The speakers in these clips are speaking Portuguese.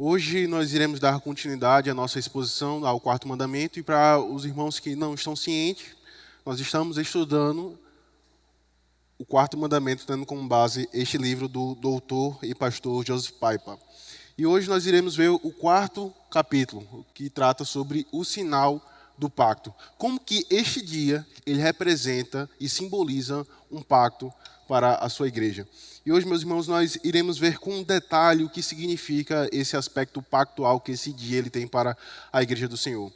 Hoje nós iremos dar continuidade à nossa exposição ao quarto mandamento, e para os irmãos que não estão cientes, nós estamos estudando o quarto mandamento, tendo como base este livro do doutor e pastor Joseph Piper. E hoje nós iremos ver o quarto capítulo, que trata sobre o sinal do pacto. Como que este dia ele representa e simboliza um pacto para a sua igreja. E hoje, meus irmãos, nós iremos ver com detalhe o que significa esse aspecto pactual que esse dia ele tem para a igreja do Senhor.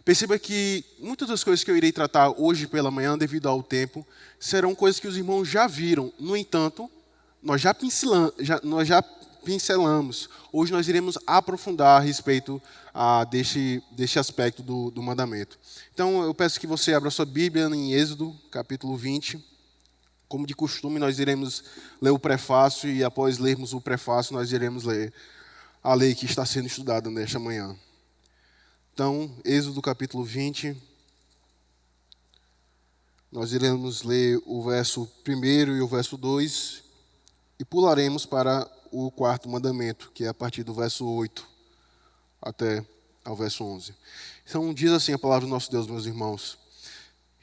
Perceba que muitas das coisas que eu irei tratar hoje pela manhã, devido ao tempo, serão coisas que os irmãos já viram. No entanto, nós já pincelamos. Hoje nós iremos aprofundar a respeito deste aspecto do mandamento. Então, eu peço que você abra sua Bíblia em Êxodo, capítulo 20. Como de costume, nós iremos ler o prefácio e, após lermos o prefácio, nós iremos ler a lei que está sendo estudada nesta manhã. Então, Êxodo capítulo 20, nós iremos ler o verso 1 e o verso 2 e pularemos para o quarto mandamento, que é a partir do verso 8 até ao verso 11. Então, diz assim a palavra do nosso Deus, meus irmãos.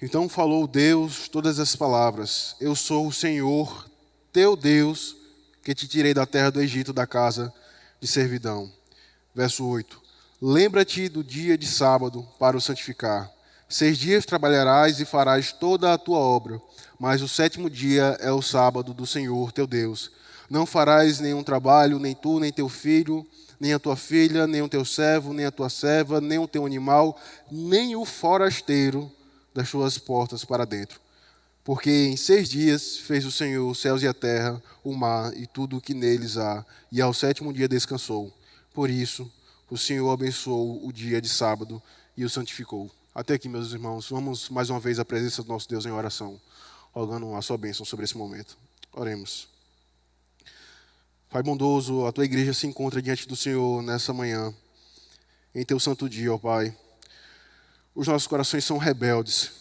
Então falou Deus todas as palavras: Eu sou o Senhor, teu Deus, que te tirei da terra do Egito, da casa de servidão. Verso 8. Lembra-te do dia de sábado para o santificar. 6 dias trabalharás e farás toda a tua obra, mas o 7º dia é o sábado do Senhor, teu Deus. Não farás nenhum trabalho, nem tu, nem teu filho, nem a tua filha, nem o teu servo, nem a tua serva, nem o teu animal, nem o forasteiro das suas portas para dentro. Porque em 6 dias fez o Senhor os céus e a terra, o mar e tudo o que neles há, e ao 7º dia descansou. Por isso, o Senhor abençoou o dia de sábado e o santificou. Até aqui, meus irmãos, vamos mais uma vez à presença do nosso Deus em oração, rogando a sua bênção sobre esse momento. Oremos. Pai bondoso, a tua igreja se encontra diante do Senhor nessa manhã, em teu santo dia, ó Pai. Os nossos corações são rebeldes.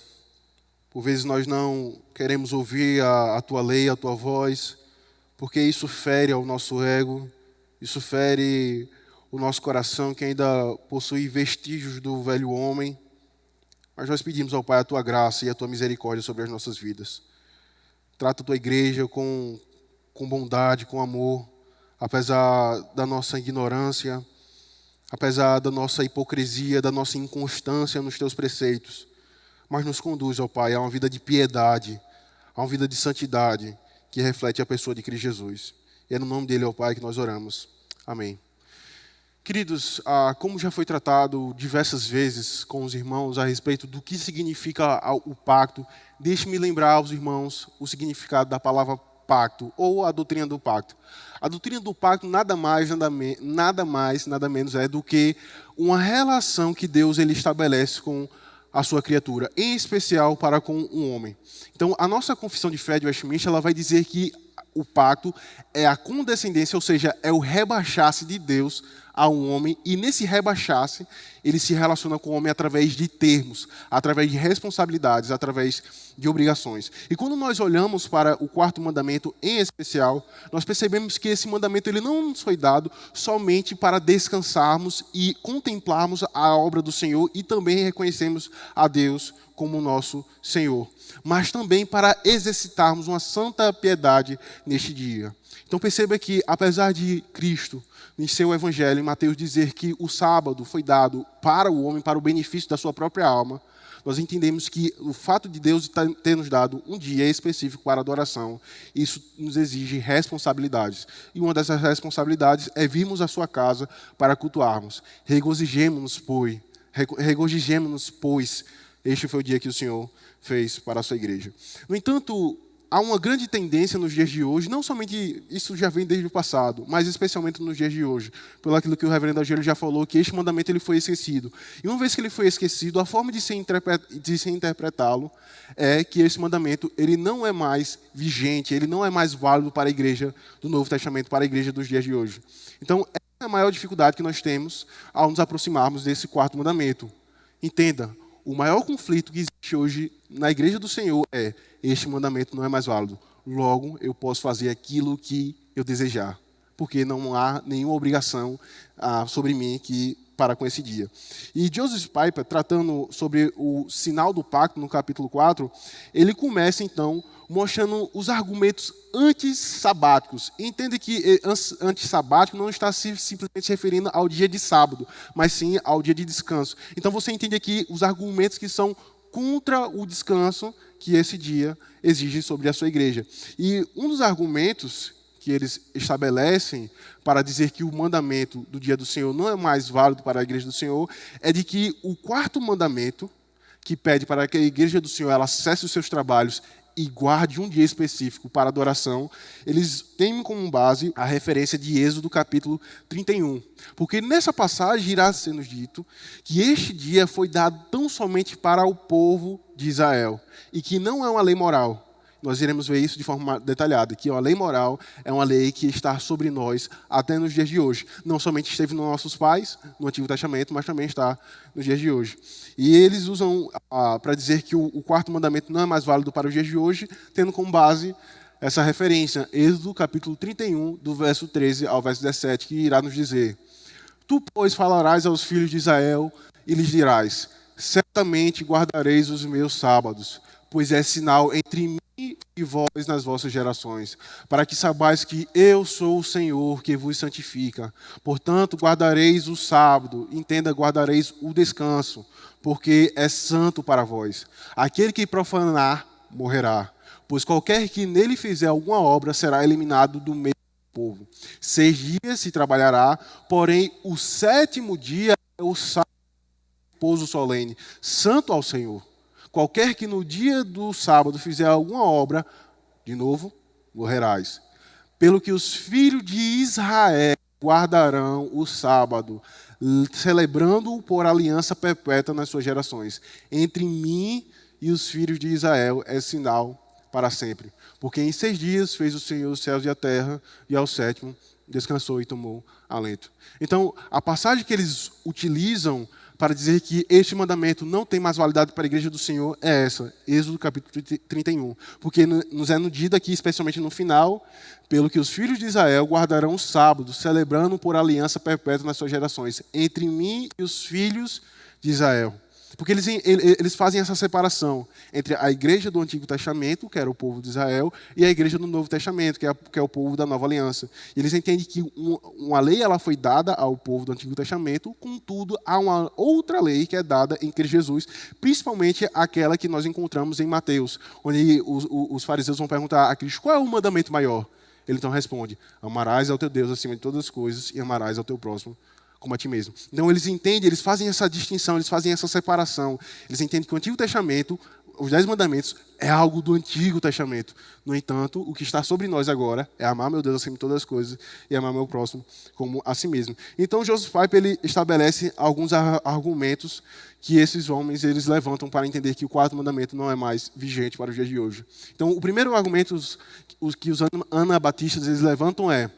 Por vezes nós não queremos ouvir a tua lei, a tua voz, porque isso fere ao nosso ego, isso fere o nosso coração que ainda possui vestígios do velho homem. Mas nós pedimos ao Pai a tua graça e a tua misericórdia sobre as nossas vidas. Trata a tua igreja com bondade, com amor, apesar da nossa ignorância, apesar da nossa hipocrisia, da nossa inconstância nos teus preceitos. Mas nos conduz, ó Pai, a uma vida de piedade, a uma vida de santidade, que reflete a pessoa de Cristo Jesus. E é no nome dele, ó Pai, que nós oramos. Amém. Queridos, como já foi tratado diversas vezes com os irmãos a respeito do que significa o pacto, deixe-me lembrar aos irmãos o significado da palavra pacto, ou a doutrina do pacto. A doutrina do pacto nada mais, nada menos é do que uma relação que Deus ele estabelece com a sua criatura, em especial para com um homem. Então, a nossa confissão de fé de Westminster, ela vai dizer que o pacto é a condescendência, ou seja, é o rebaixar-se de Deus a um homem, e nesse rebaixar-se, ele se relaciona com o homem através de termos, através de responsabilidades, através de obrigações. E quando nós olhamos para o quarto mandamento em especial, nós percebemos que esse mandamento ele não nos foi dado somente para descansarmos e contemplarmos a obra do Senhor e também reconhecermos a Deus como nosso Senhor, mas também para exercitarmos uma santa piedade neste dia. Então perceba que, apesar de Cristo, em seu evangelho, em Mateus, dizer que o sábado foi dado para o homem, para o benefício da sua própria alma, nós entendemos que o fato de Deus ter nos dado um dia específico para adoração, isso nos exige responsabilidades. E uma dessas responsabilidades é virmos à sua casa para cultuarmos. Regozijemo-nos, pois, este foi o dia que o Senhor fez para a sua igreja. No entanto, há uma grande tendência nos dias de hoje, não somente isso já vem desde o passado, mas especialmente nos dias de hoje, pelo aquilo que o reverendo Agênio já falou, que este mandamento ele foi esquecido. E uma vez que ele foi esquecido, a forma de se interpretá-lo é que esse mandamento ele não é mais vigente, ele não é mais válido para a igreja do Novo Testamento, para a igreja dos dias de hoje. Então, essa é a maior dificuldade que nós temos ao nos aproximarmos desse quarto mandamento. Entenda, o maior conflito que existe hoje na igreja do Senhor é: este mandamento não é mais válido. Logo, eu posso fazer aquilo que eu desejar. porque não há nenhuma obrigação sobre mim que para com esse dia. E Joseph Piper, tratando sobre o sinal do pacto, no capítulo 4, ele começa, então, mostrando os argumentos antissabáticos. Entende que antissabático não está simplesmente se referindo ao dia de sábado, mas sim ao dia de descanso. Então, você entende aqui os argumentos que são contra o descanso que esse dia exige sobre a sua igreja. E um dos argumentos que eles estabelecem para dizer que o mandamento do dia do Senhor não é mais válido para a igreja do Senhor, é de que o quarto mandamento, que pede para que a igreja do Senhor ela cesse os seus trabalhos e guarde um dia específico para adoração, eles têm como base a referência de Êxodo capítulo 31. Porque nessa passagem irá ser nos dito que este dia foi dado tão somente para o povo de Israel e que não é uma lei moral. Nós iremos ver isso de forma detalhada, que a lei moral é uma lei que está sobre nós até nos dias de hoje. Não somente esteve nos nossos pais, no Antigo Testamento, mas também está nos dias de hoje. E eles usam para dizer que o quarto mandamento não é mais válido para os dias de hoje, tendo como base essa referência, Êxodo capítulo 31, do verso 13 ao verso 17, que irá nos dizer: Tu, pois, falarás aos filhos de Israel e lhes dirás: Certamente guardareis os meus sábados, pois é sinal entre mim e vós nas vossas gerações, para que saibais que eu sou o Senhor que vos santifica. Portanto, guardareis o sábado, entenda, guardareis o descanso, porque é santo para vós. Aquele que profanar, morrerá, pois qualquer que nele fizer alguma obra será eliminado do meio do povo. 6 dias se trabalhará, porém o 7º dia é o sábado, repouso solene, santo ao Senhor. Qualquer que no dia do sábado fizer alguma obra, de novo, morrerás. Pelo que os filhos de Israel guardarão o sábado, celebrando-o por aliança perpétua nas suas gerações. Entre mim e os filhos de Israel é sinal para sempre. Porque em 6 dias fez o Senhor os céus e a terra, e ao 7º descansou e tomou alento. Então, a passagem que eles utilizam para dizer que este mandamento não tem mais validade para a igreja do Senhor é essa, Êxodo capítulo 31. Porque nos é dito aqui, especialmente no final, pelo que os filhos de Israel guardarão o sábado, celebrando por aliança perpétua nas suas gerações, entre mim e os filhos de Israel. Porque eles fazem essa separação entre a igreja do Antigo Testamento, que era o povo de Israel, e a igreja do Novo Testamento, que é o povo da Nova Aliança. E eles entendem que uma lei ela foi dada ao povo do Antigo Testamento, contudo, há uma outra lei que é dada em Cristo Jesus, principalmente aquela que nós encontramos em Mateus, onde os fariseus vão perguntar a Cristo: qual é o mandamento maior? Ele então responde: amarás ao teu Deus acima de todas as coisas e amarás ao teu próximo como a ti mesmo. Então eles entendem, eles fazem essa distinção, eles fazem essa separação. Eles entendem que o Antigo Testamento, os 10 mandamentos, é algo do Antigo Testamento. No entanto, o que está sobre nós agora é amar meu Deus acima de todas as coisas e amar meu próximo como a si mesmo. Então Joseph Piper ele estabelece alguns argumentos que esses homens eles levantam para entender que o quarto mandamento não é mais vigente para os dias de hoje. Então o primeiro argumento que os anabatistas eles levantam é: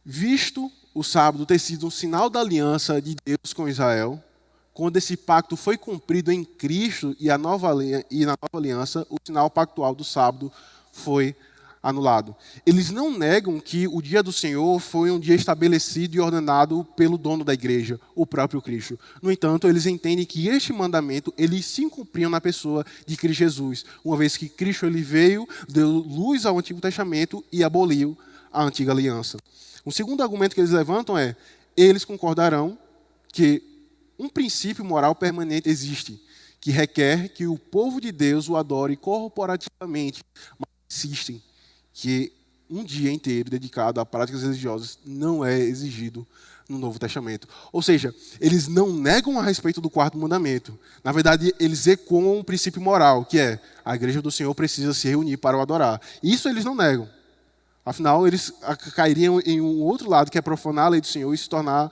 visto o sábado ter sido um sinal da aliança de Deus com Israel, quando esse pacto foi cumprido em Cristo e na nova aliança, o sinal pactual do sábado foi anulado. Eles não negam que o dia do Senhor foi um dia estabelecido e ordenado pelo dono da igreja, o próprio Cristo. No entanto, eles entendem que este mandamento, eles se cumpriam na pessoa de Cristo Jesus, uma vez que Cristo ele veio, deu luz ao Antigo Testamento e aboliu a antiga aliança. Um segundo argumento que eles levantam é: eles concordarão que um princípio moral permanente existe, que requer que o povo de Deus o adore corporativamente, mas insistem que um dia inteiro dedicado a práticas religiosas não é exigido no Novo Testamento. Ou seja, eles não negam a respeito do quarto mandamento. Na verdade, eles ecoam um princípio moral, que é: a igreja do Senhor precisa se reunir para o adorar. Isso eles não negam. Afinal, eles cairiam em um outro lado, que é profanar a lei do Senhor e se tornar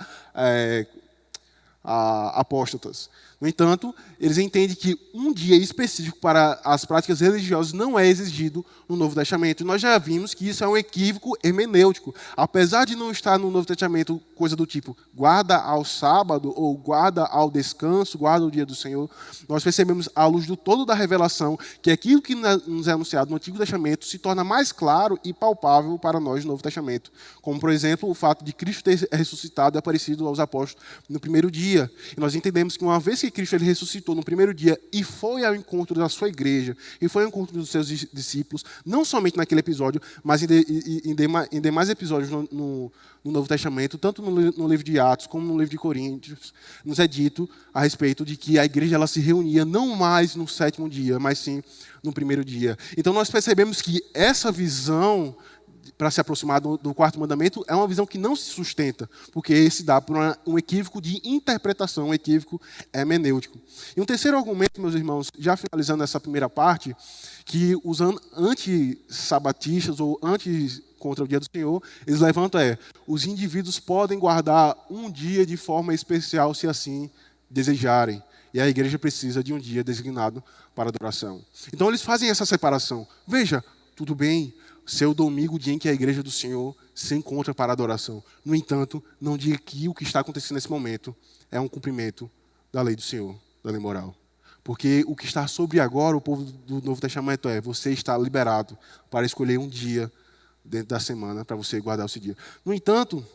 apóstatas. No entanto, eles entendem que um dia específico para as práticas religiosas não é exigido no Novo Testamento. E nós já vimos que isso é um equívoco hermenêutico. Apesar de não estar no Novo Testamento coisa do tipo guarda ao sábado, ou guarda ao descanso, guarda o dia do Senhor, nós percebemos, à luz do todo da revelação, que aquilo que nos é anunciado no Antigo Testamento se torna mais claro e palpável para nós no Novo Testamento. Como, por exemplo, o fato de Cristo ter ressuscitado e aparecido aos apóstolos no primeiro dia. E nós entendemos que uma vez que Cristo ele ressuscitou no primeiro dia e foi ao encontro da sua igreja, e foi ao encontro dos seus discípulos, não somente naquele episódio, mas em demais episódios no Novo Testamento, tanto no livro de Atos como no livro de Coríntios, nos é dito a respeito de que a igreja ela se reunia não mais no sétimo dia, mas sim no primeiro dia. Então nós percebemos que essa visão para se aproximar do quarto mandamento, é uma visão que não se sustenta, porque se dá por um equívoco de interpretação, um equívoco hermenêutico. E um terceiro argumento, meus irmãos, já finalizando essa primeira parte, que os anti-sabatistas ou contra o dia do Senhor, eles levantam os indivíduos podem guardar um dia de forma especial se assim desejarem. E a igreja precisa de um dia designado para adoração. Então eles fazem essa separação. Veja, tudo bem, seu domingo, o dia em que a igreja do Senhor se encontra para adoração. No entanto, não diga que o que está acontecendo nesse momento é um cumprimento da lei do Senhor, da lei moral. Porque o que está sobre agora, o povo do Novo Testamento você está liberado para escolher um dia dentro da semana para você guardar esse dia. No entanto,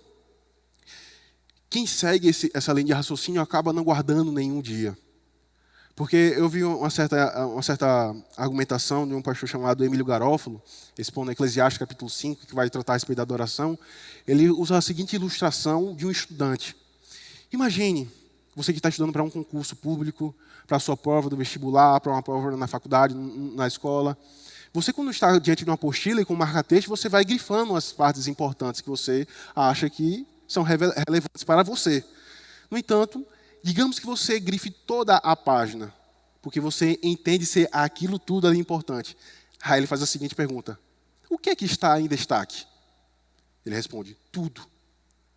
quem segue essa linha de raciocínio acaba não guardando nenhum dia. Porque eu vi uma certa argumentação de um pastor chamado Emílio Garófalo, expondo Eclesiastes capítulo 5, que vai tratar a respeito da adoração. Ele usa a seguinte ilustração de um estudante. Imagine, você que está estudando para um concurso público, para a sua prova do vestibular, para uma prova na faculdade, na escola. Você, quando está diante de uma apostila e com um marca-texto, você vai grifando as partes importantes que você acha que são relevantes para você. No entanto, digamos que você grife toda a página, porque você entende ser aquilo tudo ali importante. Aí ele faz a seguinte pergunta: o que é que está em destaque? Ele responde: tudo,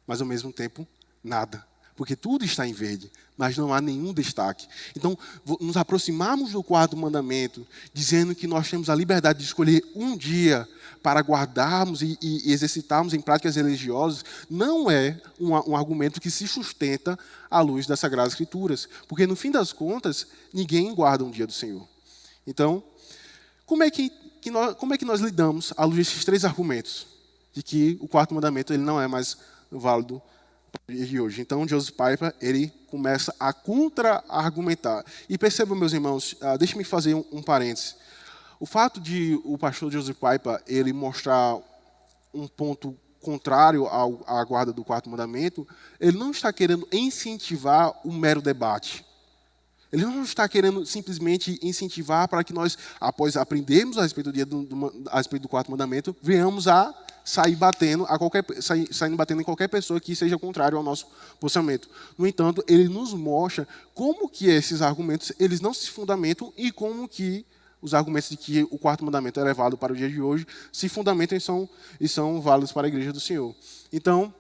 mas ao mesmo tempo, nada. Porque tudo está em verde, mas não há nenhum destaque. Então, nos aproximarmos do quarto mandamento, dizendo que nós temos a liberdade de escolher um dia para guardarmos e exercitarmos em práticas religiosas, não é um argumento que se sustenta à luz das Sagradas Escrituras. Porque, no fim das contas, ninguém guarda um dia do Senhor. Então, como é que nós lidamos à luz desses três argumentos? De que o quarto mandamento ele não é mais válido para o dia de hoje. Então, Joseph Piper, ele começa a contra-argumentar. E percebam, meus irmãos, deixe-me fazer um parêntese. O fato de o pastor Joseph Piper ele mostrar um ponto contrário à guarda do quarto mandamento, ele não está querendo incentivar um mero debate. Ele não está querendo simplesmente incentivar para que nós, após aprendermos a respeito do quarto mandamento, venhamos a sair batendo saindo batendo em qualquer pessoa que seja contrário ao nosso posicionamento. No entanto, ele nos mostra como que esses argumentos eles não se fundamentam e como que os argumentos de que o quarto mandamento é levado para o dia de hoje se fundamentam e são válidos para a igreja do Senhor. Então,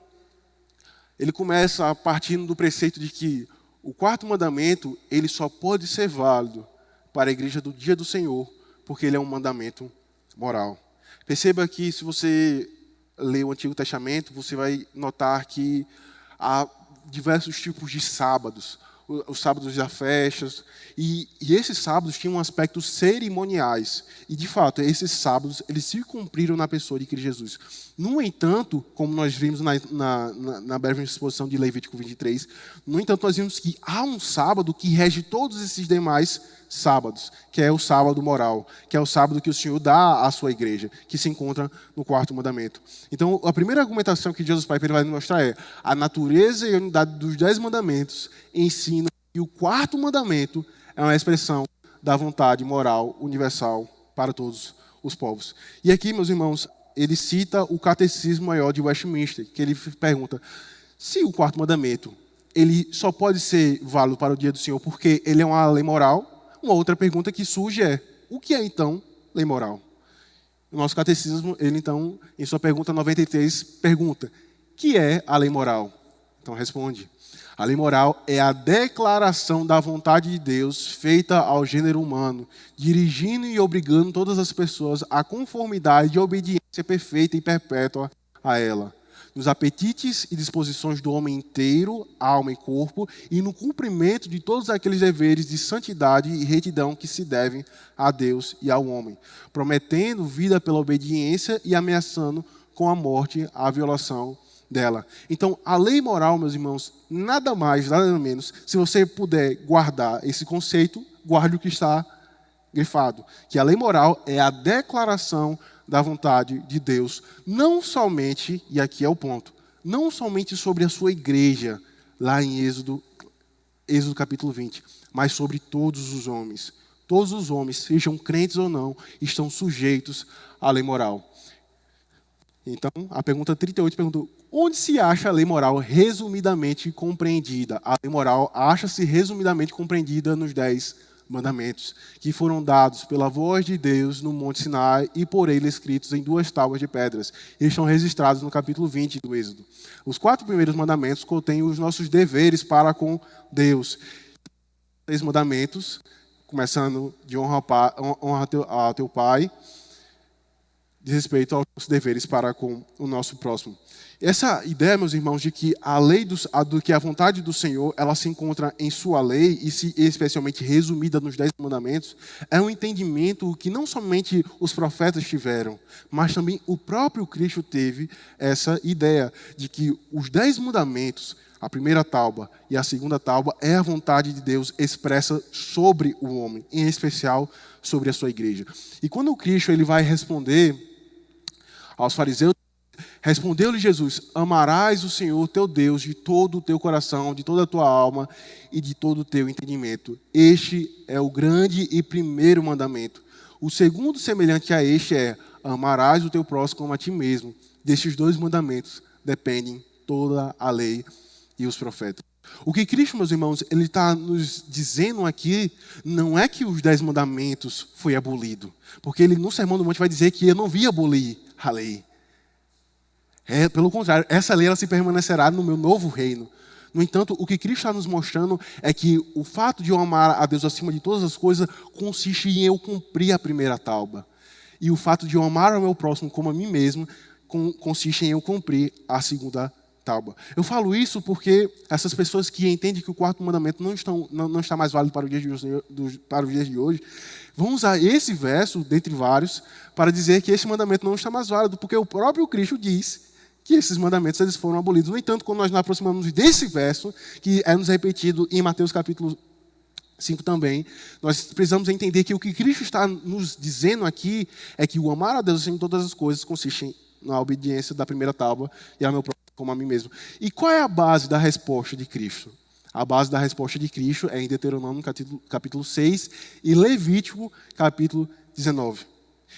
ele começa partindo do preceito de que o quarto mandamento ele só pode ser válido para a igreja do dia do Senhor, porque ele é um mandamento moral. Perceba que, se você ler o Antigo Testamento, você vai notar que há diversos tipos de sábados. Os sábados das festas. E esses sábados tinham aspectos cerimoniais. E, de fato, esses sábados eles se cumpriram na pessoa de Cristo Jesus. No entanto, como nós vimos na breve exposição de Levítico 23, no entanto, nós vimos que há um sábado que rege todos esses demais sábados, que é o sábado moral, que é o sábado que o Senhor dá à sua igreja, que se encontra no quarto mandamento. Então, a primeira argumentação que Jesus Piper vai nos mostrar é a natureza e a unidade dos 10 mandamentos ensinam que o quarto mandamento é uma expressão da vontade moral universal para todos os povos. E aqui, meus irmãos, ele cita o Catecismo Maior de Westminster, que ele pergunta: se o quarto mandamento ele só pode ser válido para o dia do Senhor porque ele é uma lei moral, uma outra pergunta que surge é: o que é então lei moral? O nosso catecismo, ele então, em sua pergunta 93, pergunta: que é a lei moral? Então responde: A lei moral é a declaração da vontade de Deus feita ao gênero humano, dirigindo e obrigando todas as pessoas à conformidade e obediência perfeita e perpétua a ela, nos apetites e disposições do homem inteiro, alma e corpo, e no cumprimento de todos aqueles deveres de santidade e retidão que se devem a Deus e ao homem, prometendo vida pela obediência e ameaçando com a morte a violação dela. Então, a lei moral, meus irmãos, nada mais, nada menos, se você puder guardar esse conceito, guarde o que está grifado, que a lei moral é a declaração da vontade de Deus, não somente, e aqui é o ponto, não somente sobre a sua igreja, lá em Êxodo capítulo 20, mas sobre todos os homens. Todos os homens, sejam crentes ou não, estão sujeitos à lei moral. Então, a pergunta 38 perguntou: onde se acha a lei moral resumidamente compreendida? A lei moral acha-se resumidamente compreendida nos 10 mandamentos, que foram dados pela voz de Deus no Monte Sinai e por ele escritos em 2 tábuas de pedras. Eles estão registrados no capítulo 20 do Êxodo. Os 4 primeiros mandamentos contêm os nossos deveres para com Deus. 6 mandamentos, começando de honra a teu pai, de respeito aos nossos deveres para com o nosso próximo. Essa ideia, meus irmãos, de que a lei que a vontade do Senhor, ela se encontra em sua lei, e especialmente resumida nos 10 mandamentos, é um entendimento que não somente os profetas tiveram, mas também o próprio Cristo teve essa ideia de que os 10 mandamentos, a primeira tábua e a segunda tábua, é a vontade de Deus expressa sobre o homem, em especial sobre a sua igreja. E quando o Cristo ele vai responder aos fariseus, respondeu-lhe Jesus: amarás o Senhor teu Deus de todo o teu coração, de toda a tua alma e de todo o teu entendimento. Este é o grande e primeiro mandamento. O segundo, semelhante a este, é: amarás o teu próximo como a ti mesmo. Destes 2 mandamentos dependem toda a lei e os profetas. O que Cristo, meus irmãos, ele está nos dizendo aqui, não é que os 10 mandamentos foi abolido, porque ele no Sermão do Monte vai dizer que eu não vim abolir a lei. Pelo contrário, essa lei ela se permanecerá no meu novo reino. No entanto, o que Cristo está nos mostrando é que o fato de eu amar a Deus acima de todas as coisas consiste em eu cumprir a primeira tábua. E o fato de eu amar ao meu próximo como a mim mesmo consiste em eu cumprir a segunda tábua. Eu falo isso porque essas pessoas que entendem que o 4º mandamento não está mais válido para os dias de hoje, vão usar esse verso, dentre vários, para dizer que esse mandamento não está mais válido, porque o próprio Cristo diz que esses mandamentos eles foram abolidos. No entanto, quando nós nos aproximamos desse verso, que é nos repetido em Mateus capítulo 5 também, nós precisamos entender que o que Cristo está nos dizendo aqui é que o amar a Deus em todas as coisas consiste na obediência da primeira tábua e ao meu próximo como a mim mesmo. E qual é a base da resposta de Cristo? A base da resposta de Cristo é em Deuteronômio capítulo 6 e Levítico capítulo 19.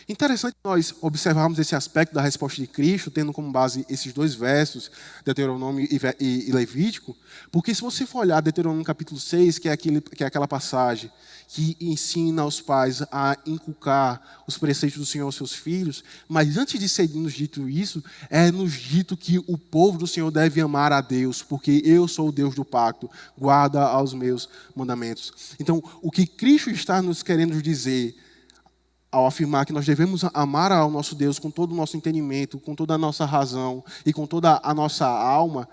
Interessante nós observarmos esse aspecto da resposta de Cristo, tendo como base esses 2 versos, Deuteronômio e Levítico, porque se você for olhar Deuteronômio capítulo 6, que é aquela passagem que ensina os pais a inculcar os preceitos do Senhor aos seus filhos, mas antes de ser nos dito isso, é nos dito que o povo do Senhor deve amar a Deus, porque eu sou o Deus do pacto, guarda aos meus mandamentos. Então, o que Cristo está nos querendo dizer ao afirmar que nós devemos amar ao nosso Deus com todo o nosso entendimento, com toda a nossa razão e com toda a nossa alma,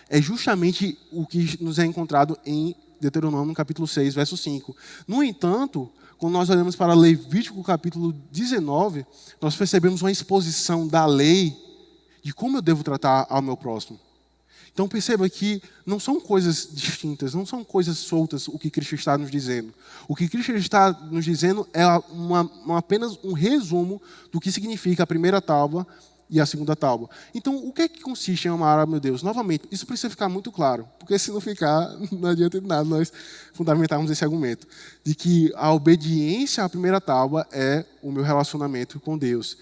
é justamente o que nos é encontrado em Deuteronômio capítulo 6, verso 5. No entanto, quando nós olhamos para Levítico capítulo 19, nós percebemos uma exposição da lei de como eu devo tratar ao meu próximo. Então perceba que não são coisas distintas, não são coisas soltas o que Cristo está nos dizendo. O que Cristo está nos dizendo é apenas um resumo do que significa a primeira tábua e a segunda tábua. Então, o que é que consiste em amar a meu Deus? Novamente, isso precisa ficar muito claro, porque se não ficar, não adianta de nada nós fundamentarmos esse argumento, de que a obediência à primeira tábua é o meu relacionamento com Deus.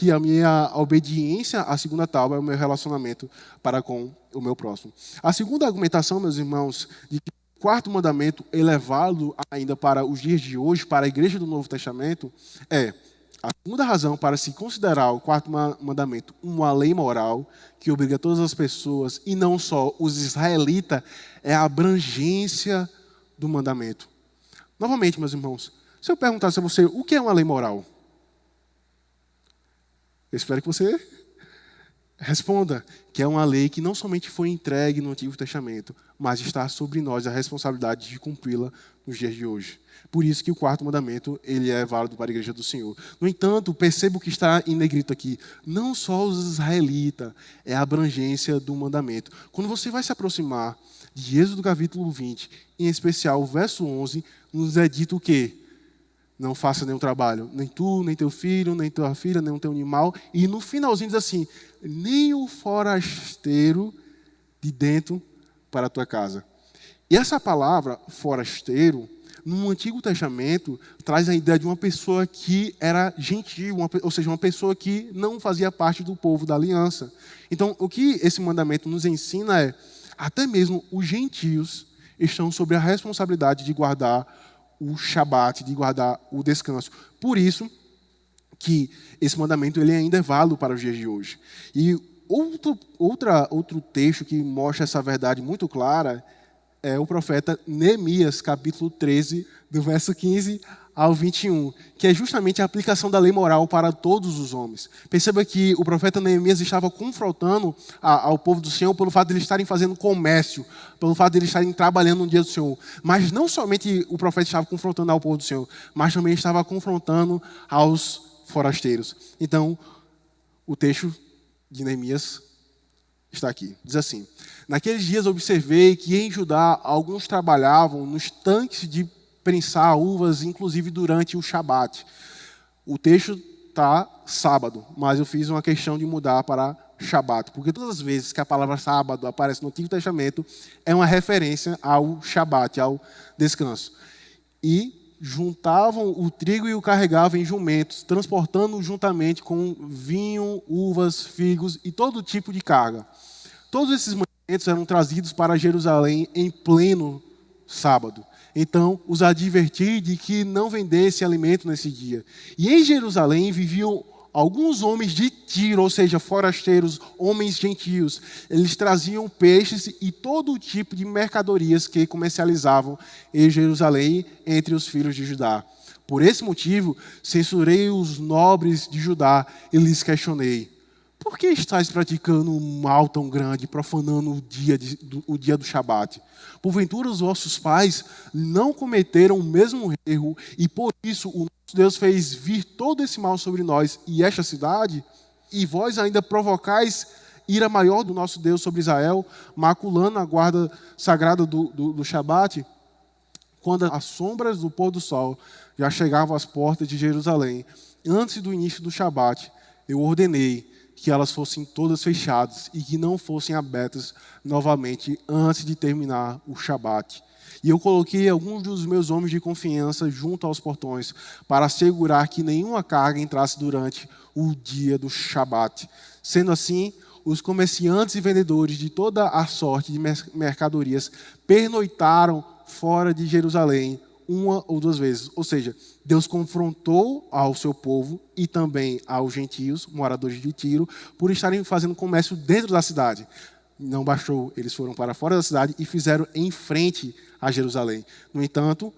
E a minha obediência à segunda tábua é o meu relacionamento para com o meu próximo. A segunda argumentação, meus irmãos, de que o 4º mandamento elevado ainda para os dias de hoje, para a igreja do Novo Testamento, é: A segunda razão para se considerar o quarto mandamento uma lei moral que obriga todas as pessoas, e não só os israelitas, é a abrangência do mandamento. Novamente, meus irmãos, se eu perguntasse a você o que é uma lei moral, eu espero que você responda que é uma lei que não somente foi entregue no Antigo Testamento, mas está sobre nós a responsabilidade de cumpri-la nos dias de hoje. Por isso que o quarto mandamento ele é válido para a igreja do Senhor. No entanto, percebo que está em negrito aqui, não só os israelitas, é a abrangência do mandamento. Quando você vai se aproximar de Êxodo capítulo 20, em especial o verso 11, nos é dito o quê? Não faça nenhum trabalho, nem tu, nem teu filho, nem tua filha, nem o teu animal. E no finalzinho diz assim, nem o forasteiro de dentro para a tua casa. E essa palavra, forasteiro, no Antigo Testamento, traz a ideia de uma pessoa que era gentil, ou seja, uma pessoa que não fazia parte do povo da aliança. Então, o que esse mandamento nos ensina é, até mesmo os gentios estão sob a responsabilidade de guardar o Shabat, de guardar o descanso. Por isso que esse mandamento ele ainda é válido para os dias de hoje. E outro texto que mostra essa verdade muito clara é o profeta Neemias, capítulo 13, do verso 15 ao 21, que é justamente a aplicação da lei moral para todos os homens. Perceba que o profeta Neemias estava confrontando ao povo do Senhor pelo fato de eles estarem fazendo comércio, pelo fato de eles estarem trabalhando no dia do Senhor. Mas não somente o profeta estava confrontando ao povo do Senhor, mas também estava confrontando aos forasteiros. Então, o texto de Neemias está aqui. Diz assim: naqueles dias observei que em Judá alguns trabalhavam nos tanques de prensar uvas, inclusive durante o Shabat. O texto está sábado, mas eu fiz uma questão de mudar para Shabat, porque todas as vezes que a palavra sábado aparece no Antigo Testamento, é uma referência ao Shabat, ao descanso. E juntavam o trigo e o carregavam em jumentos, transportando juntamente com vinho, uvas, figos e todo tipo de carga. Todos esses mantimentos eram trazidos para Jerusalém em pleno sábado. Então, os adverti de que não vendesse alimento nesse dia. E em Jerusalém viviam alguns homens de Tiro, ou seja, forasteiros, homens gentios. Eles traziam peixes e todo tipo de mercadorias que comercializavam em Jerusalém entre os filhos de Judá. Por esse motivo, censurei os nobres de Judá e lhes questionei: por que estáis praticando um mal tão grande, profanando o dia do Shabat? Porventura os vossos pais não cometeram o mesmo erro, e por isso o nosso Deus fez vir todo esse mal sobre nós e esta cidade? E vós ainda provocais ira maior do nosso Deus sobre Israel, maculando a guarda sagrada do Shabat? Quando as sombras do pôr do sol já chegavam às portas de Jerusalém, antes do início do Shabat, eu ordenei que elas fossem todas fechadas e que não fossem abertas novamente antes de terminar o Shabat. E eu coloquei alguns dos meus homens de confiança junto aos portões para assegurar que nenhuma carga entrasse durante o dia do Shabat. Sendo assim, os comerciantes e vendedores de toda a sorte de mercadorias pernoitaram fora de Jerusalém uma ou duas vezes. Ou seja, Deus confrontou ao seu povo e também aos gentios, moradores de Tiro, por estarem fazendo comércio dentro da cidade. Não bastou, eles foram para fora da cidade e fizeram em frente a Jerusalém. No entanto,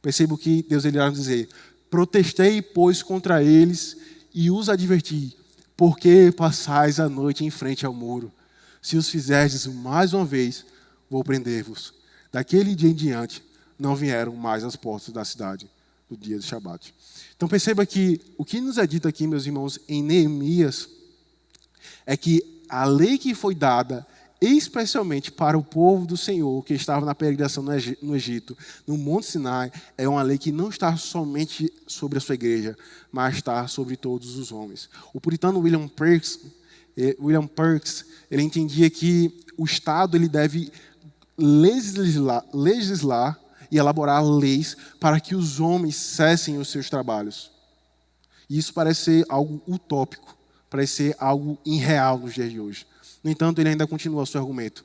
percebo que Deus irá dizer: protestei, pois, contra eles e os adverti: por que passais a noite em frente ao muro? Se os fizerdes mais uma vez, vou prender-vos. Daquele dia em diante, não vieram mais às portas da cidade no dia do Shabat. Então perceba que o que nos é dito aqui, meus irmãos, em Neemias, é que a lei que foi dada especialmente para o povo do Senhor, que estava na peregrinação no Egito, no Monte Sinai, é uma lei que não está somente sobre a sua igreja, mas está sobre todos os homens. O puritano William Perks, ele entendia que o Estado ele deve legislar e elaborar leis para que os homens cessem os seus trabalhos. E isso parece ser algo utópico, parece ser algo irreal nos dias de hoje. No entanto, ele ainda continua o seu argumento.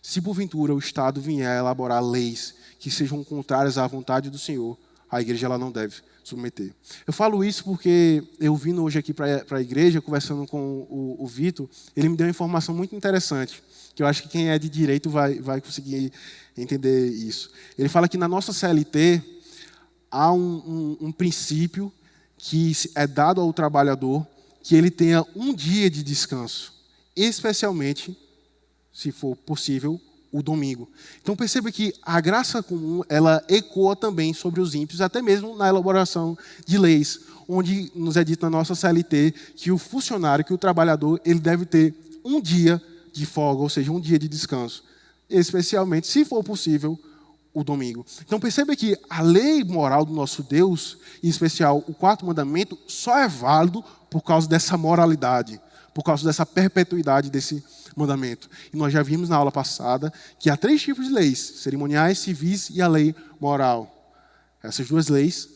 Se porventura o Estado vier a elaborar leis que sejam contrárias à vontade do Senhor, a igreja ela não deve submeter. Eu falo isso porque eu vindo hoje aqui para a igreja, conversando com o Vitor, ele me deu uma informação muito interessante, que eu acho que quem é de direito vai conseguir entender isso. Ele fala que na nossa CLT há um princípio que é dado ao trabalhador que ele tenha um dia de descanso, especialmente, se for possível, o domingo. Então perceba que a graça comum, ela ecoa também sobre os ímpios, até mesmo na elaboração de leis, onde nos é dito na nossa CLT que o funcionário, que o trabalhador, ele deve ter um dia de folga, ou seja, um dia de descanso, especialmente, se for possível, o domingo. Então perceba que a lei moral do nosso Deus, em especial o quarto mandamento, só é válido por causa dessa moralidade, por causa dessa perpetuidade desse mandamento. E nós já vimos na aula passada que há 3 tipos de leis: cerimoniais, civis e a lei moral. Essas 2 leis,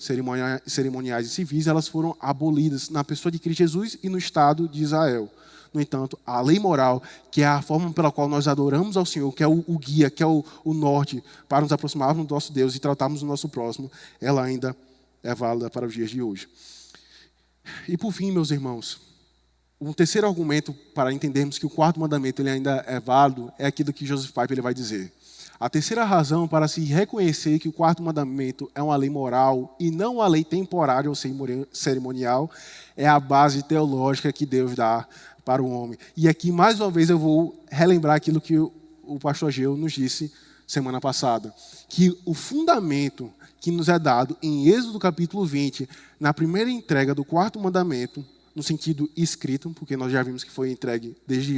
cerimoniais e civis, elas foram abolidas na pessoa de Cristo Jesus e no Estado de Israel. No entanto, a lei moral, que é a forma pela qual nós adoramos ao Senhor, que é o guia, que é o norte, para nos aproximarmos do nosso Deus e tratarmos o nosso próximo, ela ainda é válida para os dias de hoje. E por fim, meus irmãos, um terceiro argumento para entendermos que o quarto mandamento ele ainda é válido é aquilo que Joseph Piper ele vai dizer. A terceira razão para se reconhecer que o quarto mandamento é uma lei moral e não uma lei temporária ou cerimonial é a base teológica que Deus dá para o homem. E aqui, mais uma vez, eu vou relembrar aquilo que o pastor Geu nos disse semana passada, que o fundamento que nos é dado em Êxodo capítulo 20, na primeira entrega do quarto mandamento, no sentido escrito, porque nós já vimos que foi entregue desde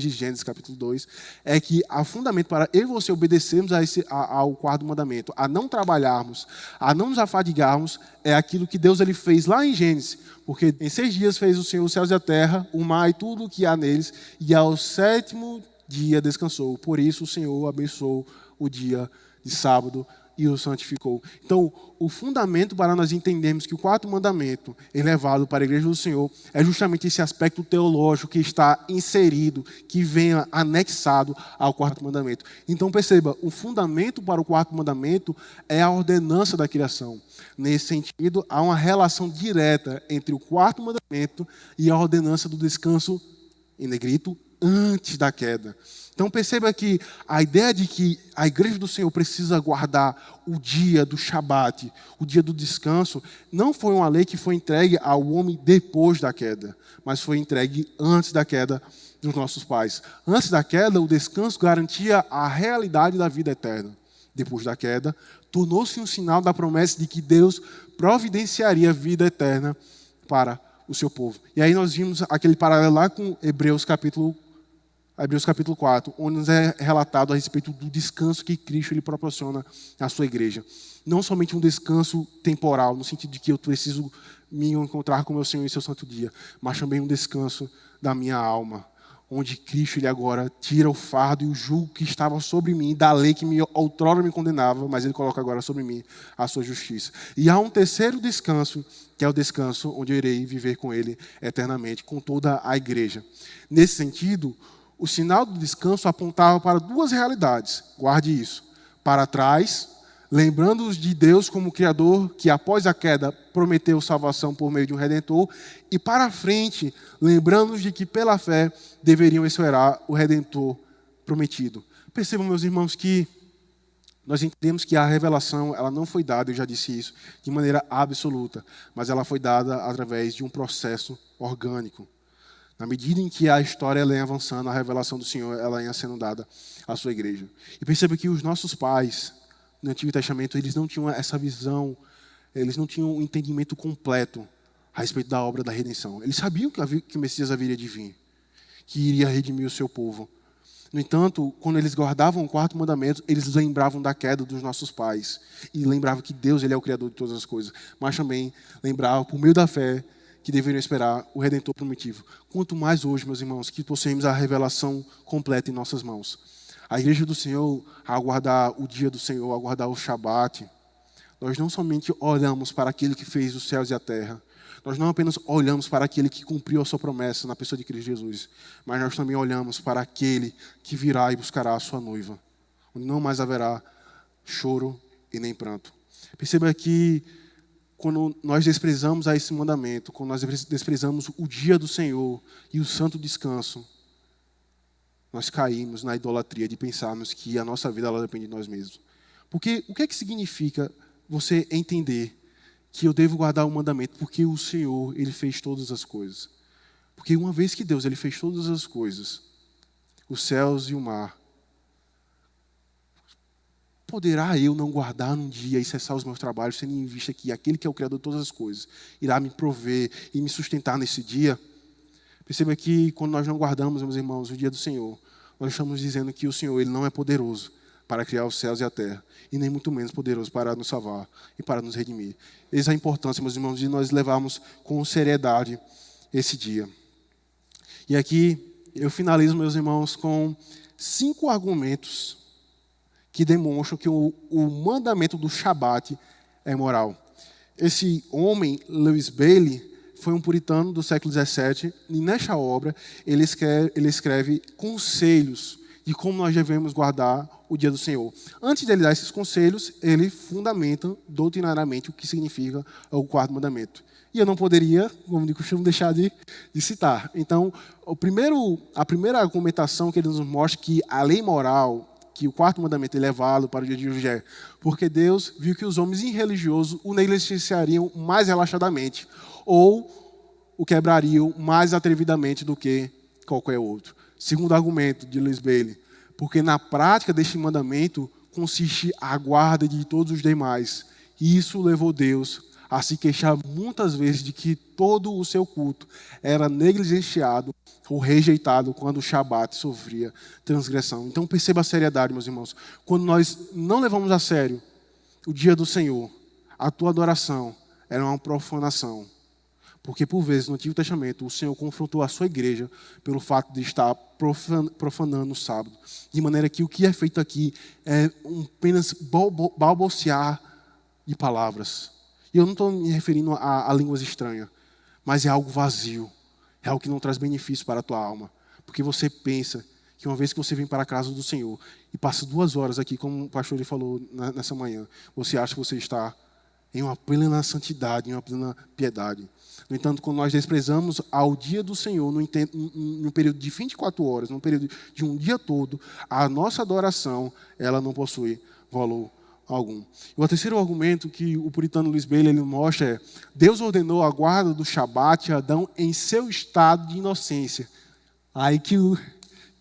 Gênesis capítulo 2, é que há fundamento para eu e você obedecermos ao quarto mandamento, a não trabalharmos, a não nos afadigarmos, é aquilo que Deus ele fez lá em Gênesis, porque em 6 dias fez o Senhor os céus e a terra, o mar e tudo o que há neles, e ao 7º dia descansou. Por isso o Senhor abençoou o dia de sábado e o santificou. Então, o fundamento para nós entendermos que o quarto mandamento é levado para a igreja do Senhor é justamente esse aspecto teológico que está inserido, que vem anexado ao quarto mandamento. Então, perceba, o fundamento para o quarto mandamento é a ordenança da criação. Nesse sentido, há uma relação direta entre o quarto mandamento e a ordenança do descanso, em negrito, antes da queda. Então perceba que a ideia de que a igreja do Senhor precisa guardar o dia do Shabat, o dia do descanso, não foi uma lei que foi entregue ao homem depois da queda, mas foi entregue antes da queda dos nossos pais. Antes da queda, o descanso garantia a realidade da vida eterna. Depois da queda, tornou-se um sinal da promessa de que Deus providenciaria vida eterna para o seu povo. E aí nós vimos aquele paralelo lá com Hebreus capítulo 4, onde nos é relatado a respeito do descanso que Cristo ele proporciona à sua igreja. Não somente um descanso temporal, no sentido de que eu preciso me encontrar com o meu Senhor em seu santo dia, mas também um descanso da minha alma, onde Cristo ele agora tira o fardo e o jugo que estava sobre mim, da lei que outrora me condenava, mas ele coloca agora sobre mim a sua justiça. E há um terceiro descanso, que é o descanso onde eu irei viver com ele eternamente, com toda a igreja. Nesse sentido, o sinal do descanso apontava para 2 realidades. Guarde isso. Para trás, lembrando-os de Deus como Criador, que após a queda prometeu salvação por meio de um Redentor. E para frente, lembrando-os de que pela fé deveriam esperar o Redentor prometido. Percebam, meus irmãos, que nós entendemos que a revelação ela não foi dada, eu já disse isso, de maneira absoluta, mas ela foi dada através de um processo orgânico. Na medida em que a história ela ia avançando, a revelação do Senhor ela ia sendo dada à sua igreja. E perceba que os nossos pais, no Antigo Testamento, eles não tinham essa visão, eles não tinham um entendimento completo a respeito da obra da redenção. Eles sabiam que o Messias haveria de vir, que iria redimir o seu povo. No entanto, quando eles guardavam o quarto mandamento, eles lembravam da queda dos nossos pais. E lembravam que Deus ele é o Criador de todas as coisas. Mas também lembravam, por meio da fé, que deveriam esperar o Redentor prometido. Quanto mais hoje, meus irmãos, que possuímos a revelação completa em nossas mãos. A igreja do Senhor, a aguardar o dia do Senhor, a aguardar o Shabat, nós não somente olhamos para aquele que fez os céus e a terra, nós não apenas olhamos para aquele que cumpriu a sua promessa na pessoa de Cristo Jesus, mas nós também olhamos para aquele que virá e buscará a sua noiva, onde não mais haverá choro e nem pranto. Perceba que quando nós desprezamos a esse mandamento, quando nós desprezamos o dia do Senhor e o santo descanso, nós caímos na idolatria de pensarmos que a nossa vida ela depende de nós mesmos. Porque o que é que significa você entender que eu devo guardar o mandamento porque o Senhor, Ele fez todas as coisas? Porque uma vez que Deus Ele fez todas as coisas, os céus e o mar, poderá eu não guardar num dia e cessar os meus trabalhos, tendo em vista que aquele que é o Criador de todas as coisas irá me prover e me sustentar nesse dia? Perceba que quando nós não guardamos, meus irmãos, o dia do Senhor, nós estamos dizendo que o Senhor Ele não é poderoso para criar os céus e a terra, e nem muito menos poderoso para nos salvar e para nos redimir. Essa é a importância, meus irmãos, de nós levarmos com seriedade esse dia. E aqui eu finalizo, meus irmãos, com 5 argumentos que demonstram que o mandamento do Shabat é moral. Esse homem, Lewis Bailey, foi um puritano do século XVII, e nesta obra ele escreve conselhos de como nós devemos guardar o dia do Senhor. Antes de ele dar esses conselhos, ele fundamenta doutrinariamente o que significa o 4º mandamento. E eu não poderia, como de costume, deixar de citar. Então, a primeira argumentação que ele nos mostra que a lei moral, que o 4º mandamento ele é válido para o dia de hoje é porque Deus viu que os homens irreligiosos o negligenciariam mais relaxadamente ou o quebrariam mais atrevidamente do que qualquer outro. Segundo argumento de Lewis Bailey, porque na prática deste mandamento consiste a guarda de todos os demais. E isso levou Deus a se queixar muitas vezes de que todo o seu culto era negligenciado ou rejeitado quando o Shabat sofria transgressão. Então perceba a seriedade, meus irmãos. Quando nós não levamos a sério o dia do Senhor, a tua adoração era uma profanação. Porque, por vezes, no Antigo Testamento, o Senhor confrontou a sua igreja pelo fato de estar profanando o sábado. De maneira que o que é feito aqui é apenas balbuciar de palavras. E eu não estou me referindo a línguas estranhas, mas é algo vazio. É algo que não traz benefício para a tua alma. Porque você pensa que uma vez que você vem para a casa do Senhor e passa 2 horas aqui, como o pastor ele falou nessa manhã, você acha que você está em uma plena santidade, em uma plena piedade. No entanto, quando nós desprezamos ao dia do Senhor, no período de 24 horas, no período de um dia todo, a nossa adoração, ela não possui valor algum. E o terceiro argumento que o puritano Lewis Bailey ele mostra é: Deus ordenou a guarda do Shabat a Adão em seu estado de inocência. Aí que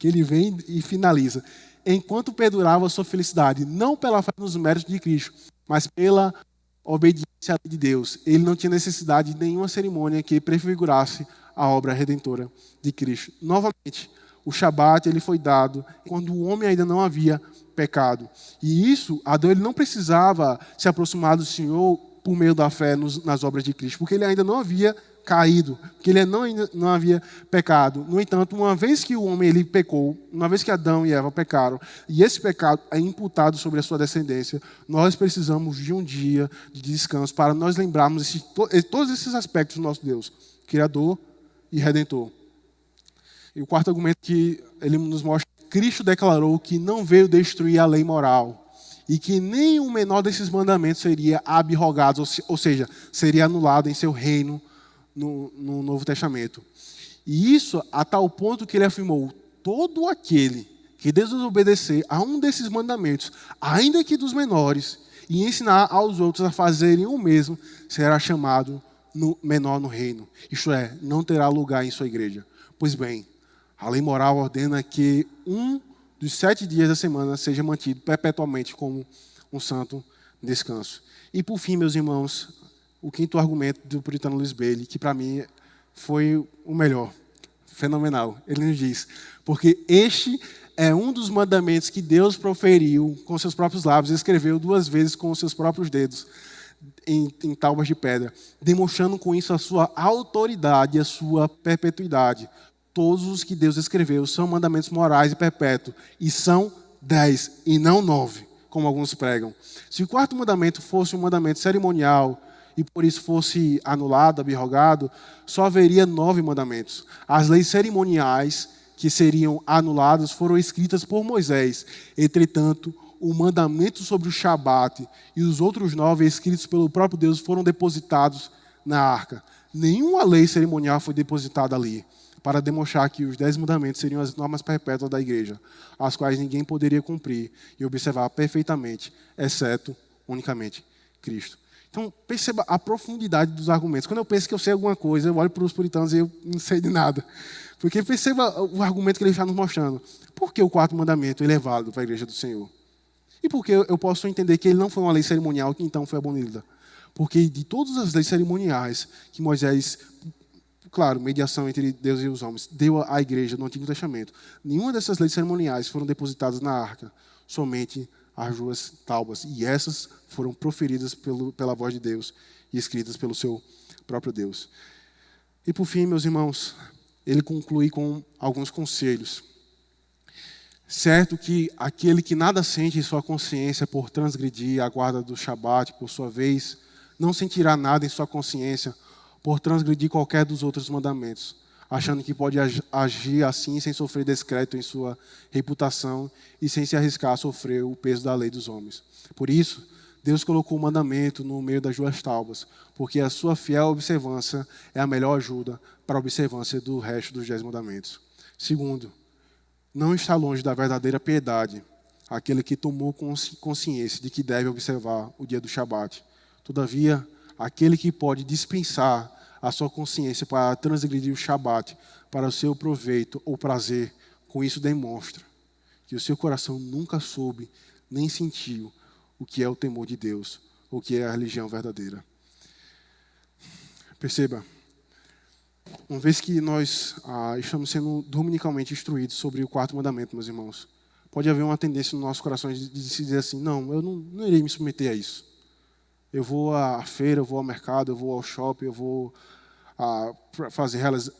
ele vem e finaliza. Enquanto perdurava a sua felicidade, não pela fé nos méritos de Cristo, mas pela obediência à lei de Deus. Ele não tinha necessidade de nenhuma cerimônia que prefigurasse a obra redentora de Cristo. Novamente, o Shabat ele foi dado quando o homem ainda não havia pecado. E isso, Adão ele não precisava se aproximar do Senhor por meio da fé nas obras de Cristo, porque ele ainda não havia caído, porque ele não havia pecado. No entanto, uma vez que o homem ele pecou, uma vez que Adão e Eva pecaram, e esse pecado é imputado sobre a sua descendência, nós precisamos de um dia de descanso para nós lembrarmos todos esses aspectos do nosso Deus, Criador e Redentor. E o 4º argumento que ele nos mostra, Cristo declarou que não veio destruir a lei moral e que nem o menor desses mandamentos seria abrogado, ou seja, seria anulado em seu reino no Novo Testamento. E isso a tal ponto que ele afirmou: todo aquele que desobedecer a um desses mandamentos, ainda que dos menores, e ensinar aos outros a fazerem o mesmo, será chamado menor no reino. Isto é, não terá lugar em sua igreja. Pois bem, a lei moral ordena que um dos 7 dias da semana seja mantido perpetuamente como um santo descanso. E por fim, meus irmãos, o 5º argumento do puritano Lewis Bailey, que para mim foi o melhor, fenomenal. Ele nos diz: porque este é um dos mandamentos que Deus proferiu com seus próprios lábios, escreveu 2 vezes com os seus próprios dedos em tábuas de pedra, demonstrando com isso a sua autoridade e a sua perpetuidade. Todos os que Deus escreveu são mandamentos morais e perpétuos, e são 10 e não 9, como alguns pregam. Se o 4º mandamento fosse um mandamento cerimonial e por isso fosse anulado, abrogado, só haveria 9 mandamentos. As leis cerimoniais que seriam anuladas foram escritas por Moisés. Entretanto, o mandamento sobre o Shabat e os outros 9 escritos pelo próprio Deus foram depositados na arca. Nenhuma lei cerimonial foi depositada ali, para demonstrar que os 10 mandamentos seriam as normas perpétuas da igreja, as quais ninguém poderia cumprir e observar perfeitamente, exceto, unicamente, Cristo. Então, perceba a profundidade dos argumentos. Quando eu penso que eu sei alguma coisa, eu olho para os puritanos e eu não sei de nada. Porque perceba o argumento que ele está nos mostrando. Por que o 4º mandamento ele é válido para a igreja do Senhor? E por que eu posso entender que ele não foi uma lei cerimonial que então foi abolida? Porque de todas as leis cerimoniais que Moisés, claro, mediação entre Deus e os homens, deu à igreja no Antigo Testamento, nenhuma dessas leis cerimoniais foram depositadas na arca, somente as 2 tábuas. E essas foram proferidas pela voz de Deus e escritas pelo seu próprio Deus. E por fim, meus irmãos, ele conclui com alguns conselhos. Certo que aquele que nada sente em sua consciência por transgredir a guarda do Shabat, por sua vez, não sentirá nada em sua consciência por transgredir qualquer dos outros mandamentos, achando que pode agir assim sem sofrer descrédito em sua reputação e sem se arriscar a sofrer o peso da lei dos homens. Por isso, Deus colocou o mandamento no meio das 2 tábuas, porque a sua fiel observância é a melhor ajuda para a observância do resto dos 10 mandamentos. Segundo, não está longe da verdadeira piedade aquele que tomou consciência de que deve observar o dia do Shabat. Todavia, aquele que pode dispensar a sua consciência para transgredir o Shabat para o seu proveito ou prazer, com isso demonstra que o seu coração nunca soube nem sentiu o que é o temor de Deus, o que é a religião verdadeira. Perceba, uma vez que nós estamos sendo dominicalmente instruídos sobre o 4º mandamento, meus irmãos, pode haver uma tendência no nosso coração de se dizer assim, não, eu não irei me submeter a isso. Eu vou à feira, eu vou ao mercado, eu vou ao shopping, eu vou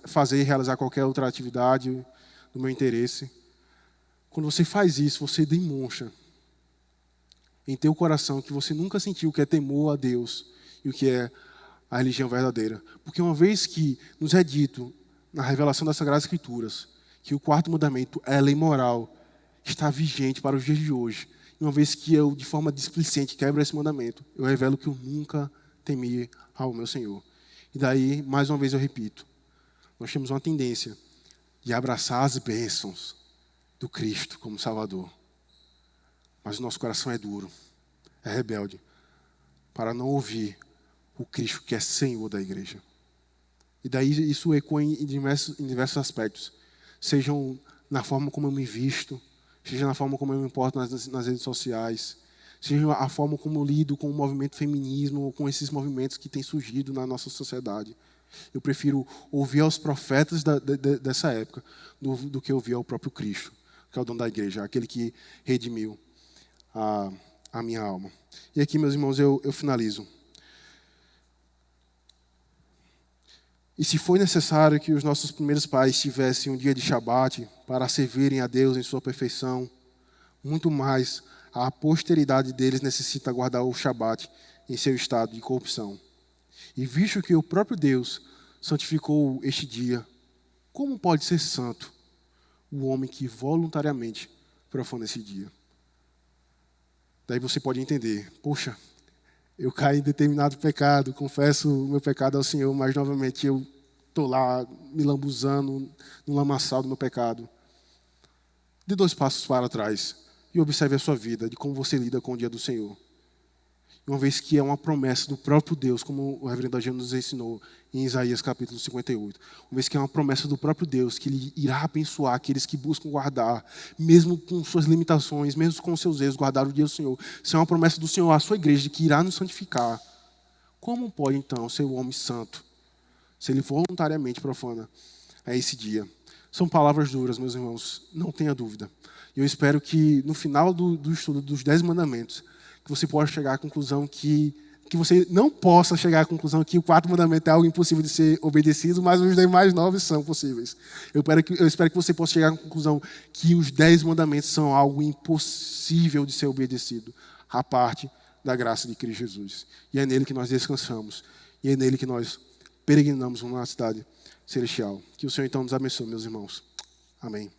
fazer e realizar qualquer outra atividade do meu interesse. Quando você faz isso, você demonstra em teu coração que você nunca sentiu o que é temor a Deus e o que é a religião verdadeira. Porque uma vez que nos é dito na revelação das Sagradas Escrituras que o 4º mandamento é a lei moral, está vigente para os dias de hoje. E uma vez que eu, de forma displicente, quebro esse mandamento, eu revelo que eu nunca temi ao meu Senhor. E daí, mais uma vez eu repito, nós temos uma tendência de abraçar as bênçãos do Cristo como Salvador. Mas o nosso coração é duro, é rebelde, para não ouvir o Cristo que é Senhor da igreja. E daí isso ecoa em diversos aspectos. Sejam na forma como eu me visto, seja na forma como eu me importo nas redes sociais, seja a forma como eu lido com o movimento feminismo ou com esses movimentos que têm surgido na nossa sociedade. Eu prefiro ouvir aos profetas dessa época do que ouvir ao próprio Cristo, que é o dono da igreja, aquele que redimiu a minha alma. E aqui, meus irmãos, eu finalizo. E se foi necessário que os nossos primeiros pais tivessem um dia de Shabat para servirem a Deus em sua perfeição, muito mais a posteridade deles necessita guardar o Shabat em seu estado de corrupção. E visto que o próprio Deus santificou este dia, como pode ser santo o homem que voluntariamente profana esse dia? Daí você pode entender, poxa, eu caí em determinado pecado, confesso o meu pecado ao Senhor, mas novamente eu estou lá me lambuzando no lamaçal do meu pecado. Dê 2 passos para trás e observe a sua vida, de como você lida com o dia do Senhor. Uma vez que é uma promessa do próprio Deus, como o reverendo Ageu nos ensinou em Isaías capítulo 58. Uma vez que é uma promessa do próprio Deus, que Ele irá abençoar aqueles que buscam guardar, mesmo com suas limitações, mesmo com seus erros, guardar o dia do Senhor. Se é uma promessa do Senhor à sua igreja, que irá nos santificar. Como pode então ser o homem santo, se ele voluntariamente profana a esse dia? São palavras duras, meus irmãos, não tenha dúvida. E eu espero que no final do estudo dos 10 mandamentos, que você possa chegar à conclusão que você não possa chegar à conclusão que o 4º mandamento é algo impossível de ser obedecido, mas os demais 9 são possíveis. Eu espero que você possa chegar à conclusão que os 10 mandamentos são algo impossível de ser obedecido, à parte da graça de Cristo Jesus. E é nele que nós descansamos. E é nele que nós peregrinamos numa cidade celestial. Que o Senhor então nos abençoe, meus irmãos. Amém.